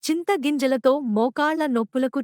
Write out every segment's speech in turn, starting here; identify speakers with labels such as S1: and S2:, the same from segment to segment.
S1: చింత గింజలతో మోకాళ్ల నొప్పులకు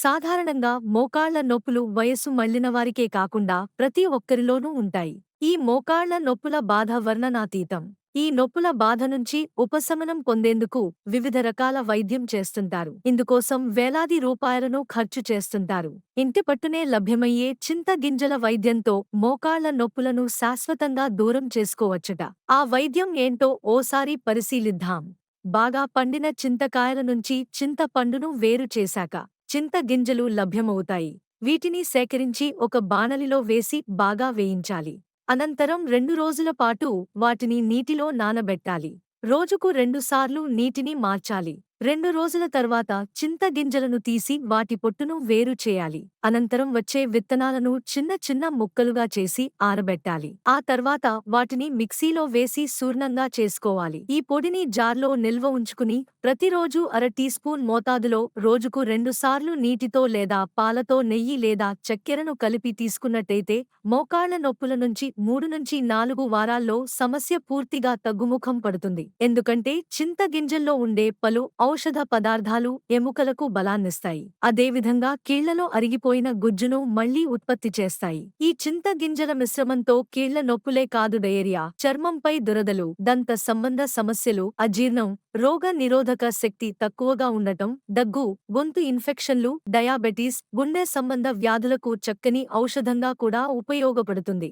S1: సాధారణంగా మోకాళ్ల నొప్పులు వయస్సు మళ్లినవారికే కాకుండా ప్రతి ఒక్కరిలోనూ ఉంటాయి. ఈ మోకాళ్ల నొప్పుల బాధ వర్ణనాతీతం. ఈ నొప్పుల బాధ నుంచి ఉపశమనం పొందేందుకు వివిధ రకాల వైద్యం చేస్తుంటారు. ఇందుకోసం వేలాది రూపాయలను ఖర్చు చేస్తుంటారు. ఇంటి పట్టునే లభ్యమయ్యే చింత గింజల వైద్యంతో మోకాళ్ల నొప్పులను శాశ్వతంగా దూరం చేసుకోవచ్చుట. ఆ వైద్యం ఏంటో ఓసారి పరిశీలిద్దాం. బాగా పండిన చింతకాయల నుంచి చింతపండును వేరు చేశాక చింత గింజలు లభ్యమవుతాయి. వీటిని సేకరించి ఒక బాణలిలో వేసి బాగా వేయించాలి. అనంతరం 2 రోజుల పాటు వాటిని నీటిలో నానబెట్టాలి. రోజుకు 2 సార్లు నీటిని మార్చాలి. 2 రోజుల తర్వాత చింత గింజలను తీసి వాటి పొట్టును వేరు చేయాలి. అనంతరం వచ్చే విత్తనాలను చిన్న చిన్న ముక్కలుగా చేసి ఆరబెట్టాలి. ఆ తర్వాత వాటిని మిక్సీలో వేసి చూర్ణంగా చేసుకోవాలి. ఈ పొడిని జార్లో నిల్వ ఉంచుకుని ప్రతిరోజు అర టీ స్పూన్ మోతాదులో రోజుకు 2 సార్లు నీటితో లేదా పాలతో నెయ్యి లేదా చక్కెరను కలిపి తీసుకున్నట్టయితే మోకాళ్ల నొప్పుల నుంచి 3 నుంచి 4 వారాల్లో సమస్య పూర్తిగా తగ్గుముఖం పడుతుంది. ఎందుకంటే చింత గింజల్లో ఉండే పలు ఔషధ పదార్థాలు ఎముకలకు బలాన్నిస్తాయి. అదేవిధంగా కీళ్లలో అరిగిపోయిన గుజ్జును మళ్లీ ఉత్పత్తి చేస్తాయి. ఈ చింత గింజల మిశ్రమంతో కీళ్ల నొప్పులే కాదు డయేరియా, చర్మంపై దురదలు, దంత సంబంధ సమస్యలు, అజీర్ణం, రోగ నిరోధక శక్తి తక్కువగా ఉండటం, దగ్గు, గొంతు ఇన్ఫెక్షన్లు, డయాబెటీస్, గుండె సంబంధ వ్యాధులకు చక్కని ఔషధంగా కూడా ఉపయోగపడుతుంది.